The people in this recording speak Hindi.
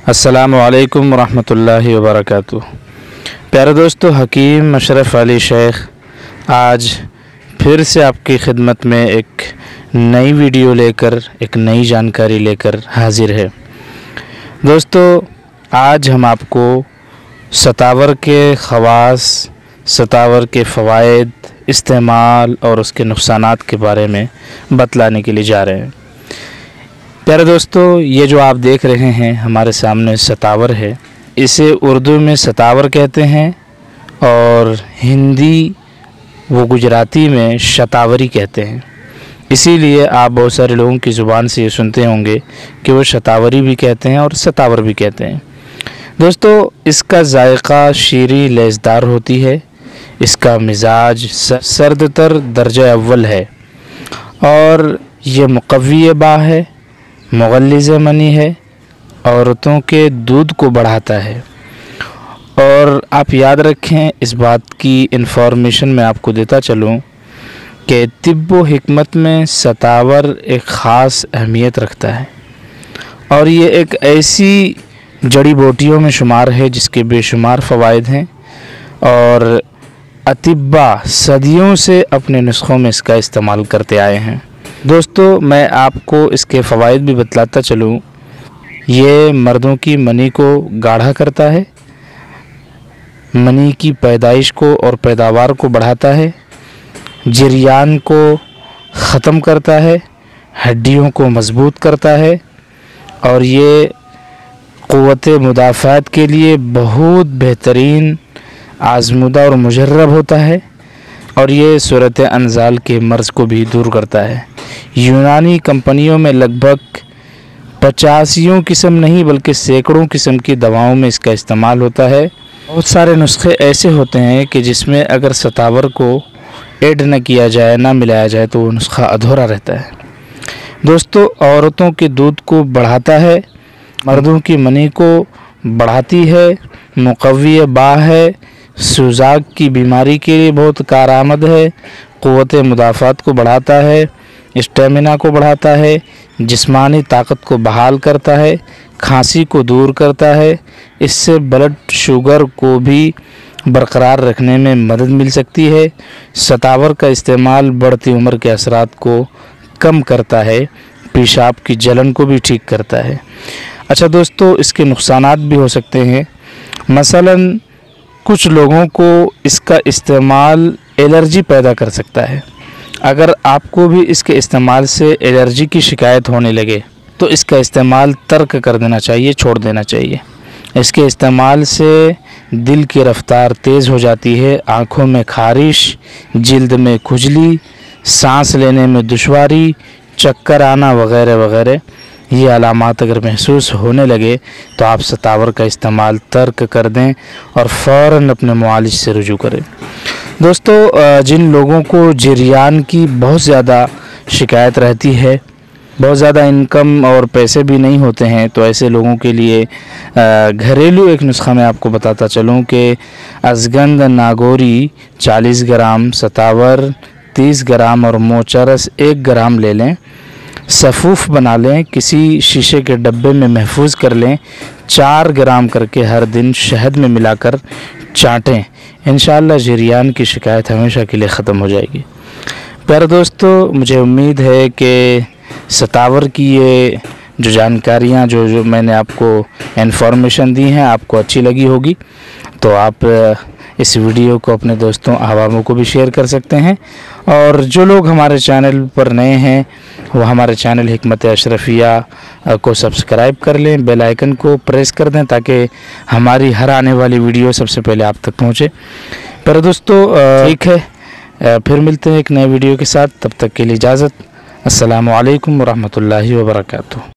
अस्सलामु अलैकुम रहमतुल्लाहि व बरकातुहू। प्यारे दोस्तों, हकीम अशरफ अली शेख आज फिर से आपकी खिदमत में एक नई वीडियो लेकर, एक नई जानकारी लेकर हाजिर है। दोस्तों, आज हम आपको सतावर के ख़वास, सतावर के फ़वाइद, इस्तेमाल और उसके नुक़सानात के बारे में बतलाने के लिए जा रहे हैं। प्यारे दोस्तों, ये जो आप देख रहे हैं हमारे सामने सतावर है। इसे उर्दू में सतावर कहते हैं और हिंदी व गुजराती में शतावरी कहते हैं। इसीलिए आप बहुत सारे लोगों की ज़ुबान से ये सुनते होंगे कि वो शतावरी भी कहते हैं और सतावर भी कहते हैं। दोस्तों, इसका जायका शीरी लेज़दार होती है। इसका मिजाज सर्दतर दर्जा अव्वल है और ये मुक़व्वी बा है, मुग़ल्लिज़ मनी है, औरतों के दूध को बढ़ाता है। और आप याद रखें, इस बात की इन्फॉर्मेशन मैं आपको देता चलूँ कि तिब्ब व हिकमत में सतावर एक ख़ास अहमियत रखता है और ये एक ऐसी जड़ी बूटियों में शुमार है जिसके बेशुमार फ़वाइद हैं और अतिब्बा सदियों से अपने नुस्ख़ों में इसका इस्तेमाल करते आए हैं। दोस्तों, मैं आपको इसके फ़वाइद भी बतलाता चलूँ। ये मर्दों की मनी को गाढ़ा करता है, मनी की पैदाइश को और पैदावार को बढ़ाता है, जरियान को ख़त्म करता है, हड्डियों को मज़बूत करता है और ये क़ुव्वत मुदाफ़ात के लिए बहुत बेहतरीन आज़मूदा और मुजर्रब होता है और ये सूरत अनज़ाल के मर्ज़ को भी दूर करता है। यूनानी कंपनियों में लगभग 85 किस्म नहीं बल्कि सैकड़ों किस्म की दवाओं में इसका इस्तेमाल होता है। बहुत सारे नुस्खे ऐसे होते हैं कि जिसमें अगर सतावर को ऐड न किया जाए, ना मिलाया जाए तो वो नुस्खा अधूरा रहता है। दोस्तों, औरतों के दूध को बढ़ाता है, मर्दों की मनी को बढ़ाती है, मुक़व्वी बा है, सूज़ाक की बीमारी के लिए बहुत कारआमद है, क़ुव्वत मुदाफ़ात को बढ़ाता है, स्टेमिना को बढ़ाता है, जिस्मानी ताकत को बहाल करता है, खांसी को दूर करता है। इससे ब्लड शुगर को भी बरकरार रखने में मदद मिल सकती है। सतावर का इस्तेमाल बढ़ती उम्र के असरात को कम करता है, पेशाब की जलन को भी ठीक करता है। अच्छा दोस्तों, इसके नुक़सानात भी हो सकते हैं। मसलन कुछ लोगों को इसका इस्तेमाल एलर्जी पैदा कर सकता है। अगर आपको भी इसके इस्तेमाल से एलर्जी की शिकायत होने लगे तो इसका इस्तेमाल तर्क कर देना चाहिए, छोड़ देना चाहिए। इसके इस्तेमाल से दिल की रफ़्तार तेज़ हो जाती है, आँखों में ख़ारिश, जिल्द में खुजली, सांस लेने में दुश्वारी, चक्कर आना वग़ैरह वग़ैरह ये अलामात अगर महसूस होने लगे तो आप सतावर का इस्तेमाल तर्क कर दें और फ़ौरन अपने मुआलिज से रुजू करें। दोस्तों, जिन लोगों को जरियान की बहुत ज़्यादा शिकायत रहती है, बहुत ज़्यादा इनकम और पैसे भी नहीं होते हैं, तो ऐसे लोगों के लिए घरेलू एक नुस्खा मैं आपको बताता चलूँ कि अज़गंद नागौरी 40 ग्राम, सतावर 30 ग्राम और मोचरस 1 ग्राम ले लें। सफ़ूफ़ बना लें, किसी शीशे के डब्बे में महफूज कर लें, 4 ग्राम करके हर दिन शहद में मिलाकर चाटें। इंशाअल्लाह जरियान की शिकायत हमेशा के लिए ख़त्म हो जाएगी। प्यारे दोस्तों, मुझे उम्मीद है कि सतावर की ये जो जानकारियाँ जो मैंने आपको इन्फॉर्मेशन दी हैं आपको अच्छी लगी होगी। तो आप इस वीडियो को अपने दोस्तों अहबाबों को भी शेयर कर सकते हैं और जो लोग हमारे चैनल पर नए हैं वो हमारे चैनल हिकमत अशरफिया को सब्सक्राइब कर लें, बेल आइकन को प्रेस कर दें ताकि हमारी हर आने वाली वीडियो सबसे पहले आप तक पहुंचे। पर दोस्तों, ठीक है, फिर मिलते हैं एक नए वीडियो के साथ। तब तक के लिए इजाज़त। अस्सलामु अलैकुम व रहमतुल्लाहि व बरकातुहू।